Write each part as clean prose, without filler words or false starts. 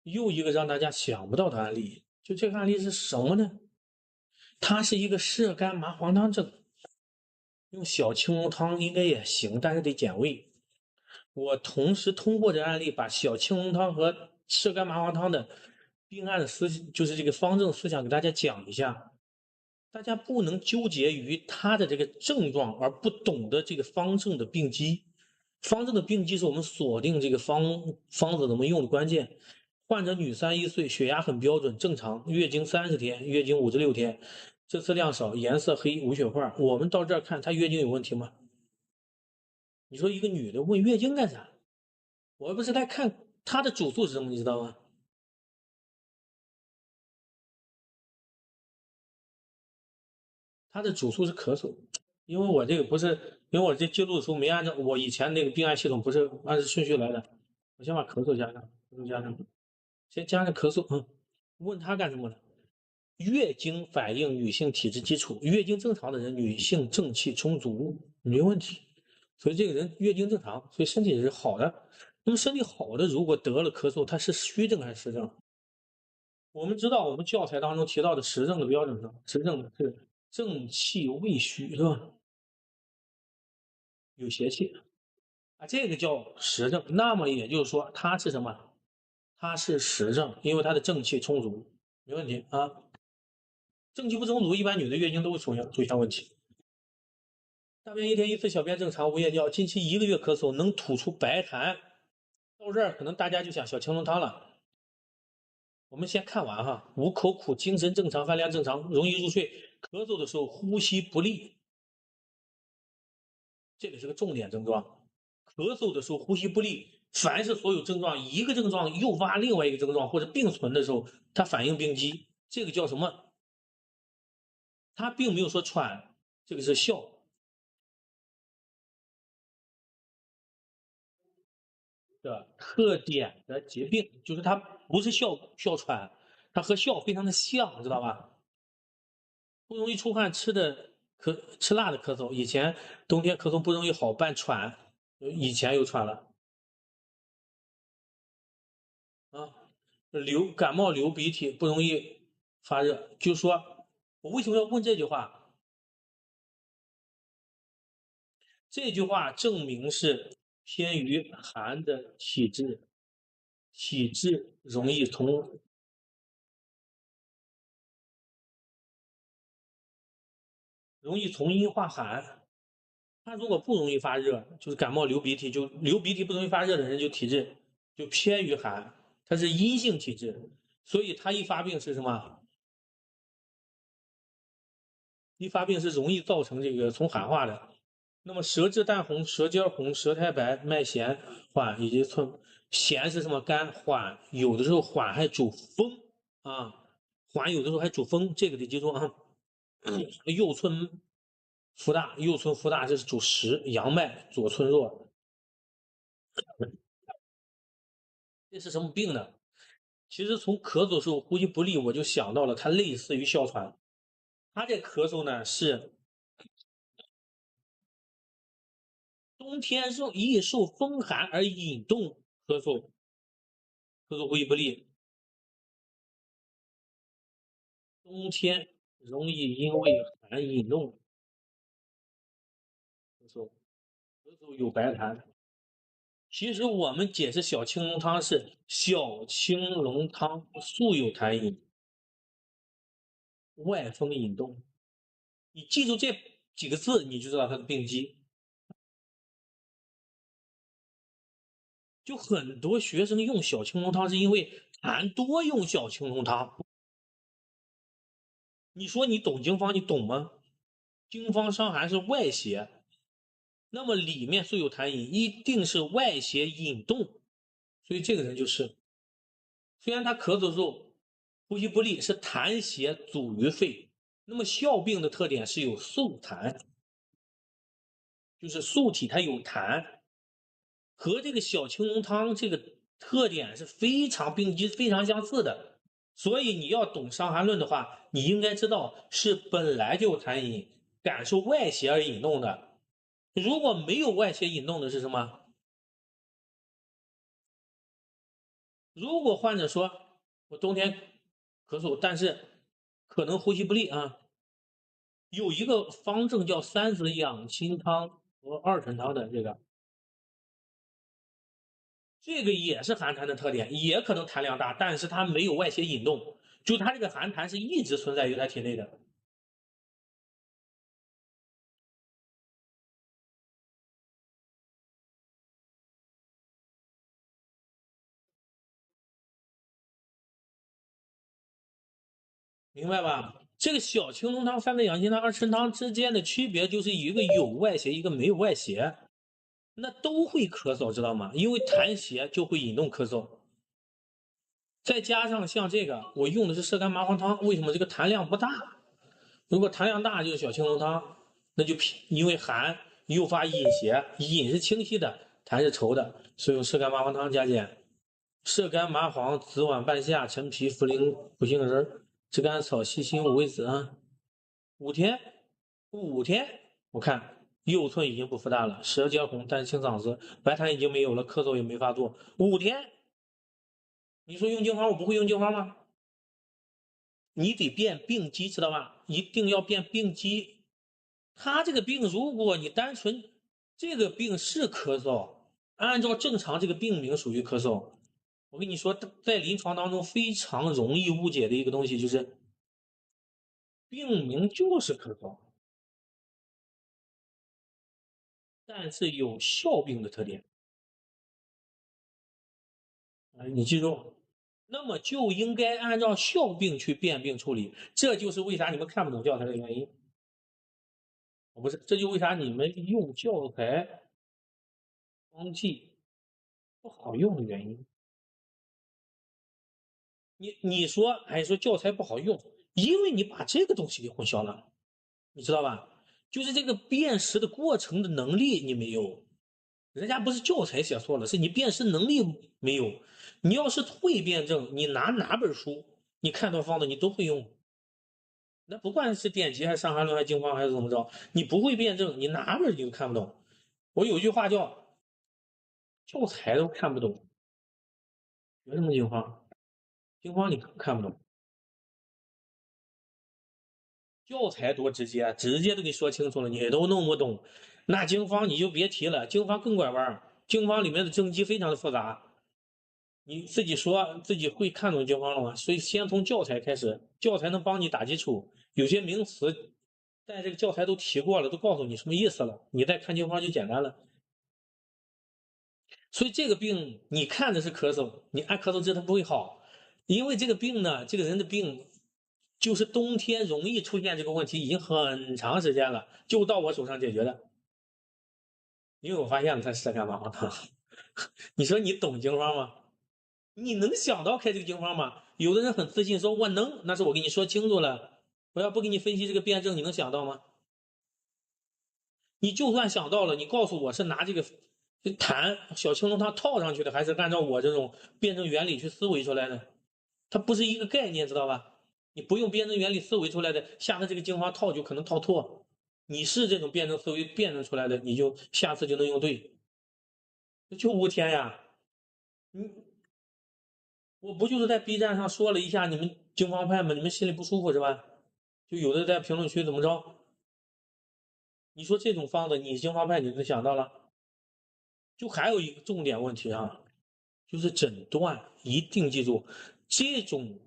又一个让大家想不到的案例，就这个案例是什么呢？它是一个射干麻黄汤症，用小青龙汤应该也行，但是得减味。我同时通过这个案例，把小青龙汤和射干麻黄汤的病案的就是这个方正思想给大家讲一下。大家不能纠结于它的这个症状，而不懂得这个方正的病机。方正的病机是我们锁定这个方子怎么用的关键。患者女31岁，血压很标准，正常，月经30天，月经56天，这次量少，颜色黑，无血块。我们到这儿看，她月经有问题吗？你说一个女的问月经干啥？我又不是来看她的主诉是什么，你知道吗？她的主诉是咳嗽，因为我这个不是，因为我这记录的时候没按照我以前那个病案系统不是按照顺序来的，我先把咳嗽加上，咳嗽加上，先加上咳嗽，问他干什么呢？月经反映女性体质基础，月经正常的人，女性正气充足，没问题，所以这个人月经正常，所以身体是好的。那么身体好的，如果得了咳嗽，它是虚症还是实症？我们知道，我们教材当中提到的实证的标准是实证的是正气未虚，是吧？有邪气啊，这个叫实证。那么也就是说，它是什么？它是实证，因为它的正气充足，没问题啊。正气不充足，一般女的月经都会出现问题。大便1天1次，小便正常，无夜尿，近期1个月咳嗽，能吐出白痰。到这儿可能大家就想小青龙汤了。我们先看完哈，无口苦，精神正常，饭量正常，容易入睡，咳嗽的时候呼吸不利，这个是个重点症状。咳嗽的时候呼吸不利，凡是所有症状一个症状诱发另外一个症状或者并存的时候，它反应病机，这个叫什么？它并没有说喘，这个是哮的特点的疾病，就是它不是哮喘，它和哮非常的像，知道吧？不容易出汗，吃辣的咳嗽，以前冬天咳嗽不容易好，伴喘，以前有喘了啊，感冒流鼻涕不容易发热，就是说我为什么要问这句话？这句话证明是偏于寒的体质，体质容易从阴化寒。他如果不容易发热，就是感冒流鼻涕，就流鼻涕不容易发热的人，就体质就偏于寒，他是阴性体质，所以他一发病是什么？一发病是容易造成这个从寒化的。那么舌质淡红、舌尖红、舌苔白、脉弦缓以及弦是什么？肝缓，有的时候缓还主风啊，缓有的时候还主风，这个得记住啊。右村腹大，右村腹大这是主实，阳脉左村弱，这是什么病呢？其实从咳嗽时候呼吸不利，我就想到了它类似于哮喘。它这咳嗽呢是冬天易受风寒而引动咳嗽，咳嗽呼吸不利。冬天容易因为寒引动咳嗽，咳嗽有白痰。其实我们解释小青龙汤是小青龙汤素有痰饮，外风引动。你记住这几个字，你就知道它的病机。就很多学生用小青龙汤是因为痰多用小青龙汤。你说你懂经方，你懂吗？经方伤寒是外邪，那么里面素有痰饮，一定是外邪引动，所以这个人就是，虽然他咳嗽的时候呼吸不利，是痰邪阻于肺。那么哮病的特点是有宿痰，就是宿体它有痰，和这个小青龙汤这个特点是非常病机非常相似的。所以你要懂伤寒论的话，你应该知道是本来就有痰饮，感受外邪而引动的。如果没有外邪引动的是什么？如果患者说我冬天咳嗽，但是可能呼吸不利啊，有一个方证叫三子养心汤和二陈汤的这个也是寒痰的特点，也可能痰量大，但是它没有外邪引动，就它这个寒痰是一直存在于他体内的。明白吧？这个小青龙汤、三味养心汤、二陈汤之间的区别就是一个有外邪，一个没有外邪，那都会咳嗽，知道吗？因为痰邪就会引动咳嗽。再加上像这个，我用的是射干麻黄汤，为什么这个痰量不大？如果痰量大就是小青龙汤，那就因为寒诱发饮邪，饮是清晰的，痰是稠的，所以用射干麻黄汤加减。射干麻黄、紫菀、半夏、陈皮、茯苓、苦杏仁、炙甘草、细辛、五味子啊。5天，5天，我看右寸已经不复大了，舌尖红，但是清嗓子，白痰已经没有了，咳嗽也没发作。5天，你说用经方我不会用经方吗？你得辨病机，知道吧？一定要辨病机。他这个病，如果你单纯这个病是咳嗽，按照正常这个病名属于咳嗽。我跟你说，在临床当中非常容易误解的一个东西就是病名就是咳嗽，但是有效病的特点。你记住，那么就应该按照效病去辨病处理。这就是为啥你们看不懂教材的原因。不是，这就为啥你们用教材方剂不好用的原因。你说，说教材不好用，因为你把这个东西给混淆了，你知道吧？就是这个辨识的过程的能力你没有，人家不是教材写错了，是你辨识能力没有。你要是会辩证，你拿哪本书，你看到方子你都会用。那不管是典籍还是伤寒论还是经方还是怎么着，你不会辩证，你哪本你都看不懂。我有句话叫材都看不懂，学什么经方？经方你看不懂。教材多直接，直接都给说清楚了，你都弄不懂。那经方你就别提了，经方更拐弯，经方里面的正机非常的复杂。你自己说自己会看懂经方了吗？所以先从教材开始，教材能帮你打基础。有些名词在这个教材都提过了，都告诉你什么意思了，你再看经方就简单了。所以这个病你看的是咳嗽，你按咳嗽治它不会好，因为这个病呢，这个人的病就是冬天容易出现这个问题，已经很长时间了，就到我手上解决的。因为我发现了他是干嘛黄你说你懂经方吗？你能想到开这个经方吗？有的人很自信说我能，那是我跟你说清楚了，我要不给你分析这个辩证，你能想到吗？你就算想到了，你告诉我是拿这个痰小青龙汤套上去的，还是按照我这种辩证原理去思维出来的？它不是一个概念，知道吧？你不用辩证原理思维出来的，下次这个经方套就可能套错。你是这种辩证思维辩证出来的，你就下次就能用对。就5天呀，你我不就是在 B 站上说了一下你们经方派吗？你们心里不舒服是吧？就有的在评论区怎么着？你说这种方子，你经方派你能想到了？就还有一个重点问题啊，就是诊断一定记住，这种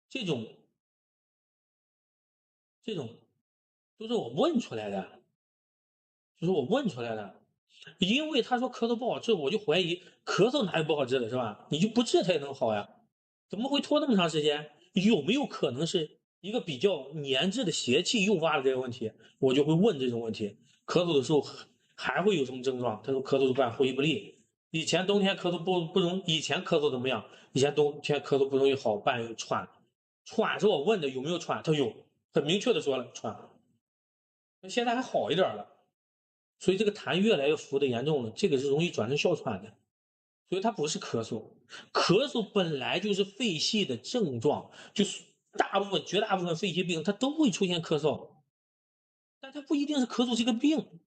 这种这种都是我问出来的，就是我问出来的。因为他说咳嗽不好治，我就怀疑咳嗽哪有不好治的，是吧？你就不治它也能好呀？怎么会拖那么长时间？有没有可能是一个比较粘滞的邪气诱发了这个问题？我就会问这种问题。咳嗽的时候还会有什么症状？他说咳嗽伴呼吸不利。以前冬天咳嗽不容，以前咳嗽怎么样？以前冬天咳嗽不容易好，伴有喘。喘是我问的有没有喘，他有，很明确的说了喘。那现在还好一点了。所以这个痰越来越浮的严重了，这个是容易转成哮喘的，所以它不是咳嗽，咳嗽本来就是肺系的症状，就是绝大部分肺系病它都会出现咳嗽，但它不一定是咳嗽这个病，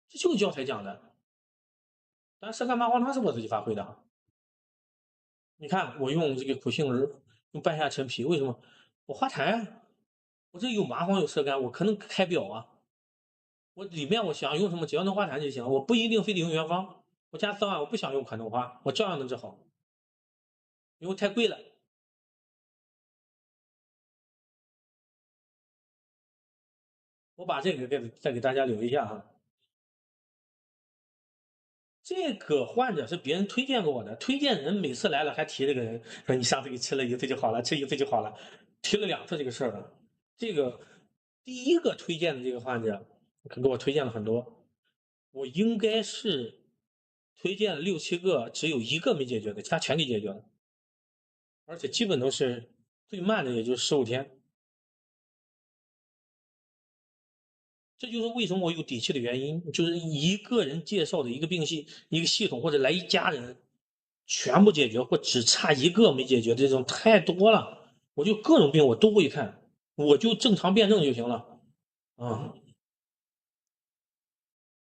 这就是教材讲的。但是干麻黄汤是我自己发挥的啊。你看，我用这个苦杏仁，用半夏陈皮，为什么？我花坛啊，我这有麻黄有射干，我可能开表啊。我里面我想用什么，只要能化痰就行，我不一定非得用原方。我加4万，我不想用款头花，我照样能治好，因为太贵了。我把这个再给大家留一下啊。这个患者是别人推荐给我的，推荐人每次来了还提这个人，说你上次给吃了1次就好了，吃1次就好了，提了2次这个事儿了。这个第一个推荐的这个患者给我推荐了很多，我应该是推荐了6、7个，只有1个没解决的，其他全给解决了，而且基本都是最慢的，也就15天。这就是为什么我有底气的原因，就是一个人介绍的一个病系、一个系统，或者来一家人，全部解决，或只差1个没解决，这种太多了。我就各种病我都会看，我就正常辩证就行了啊。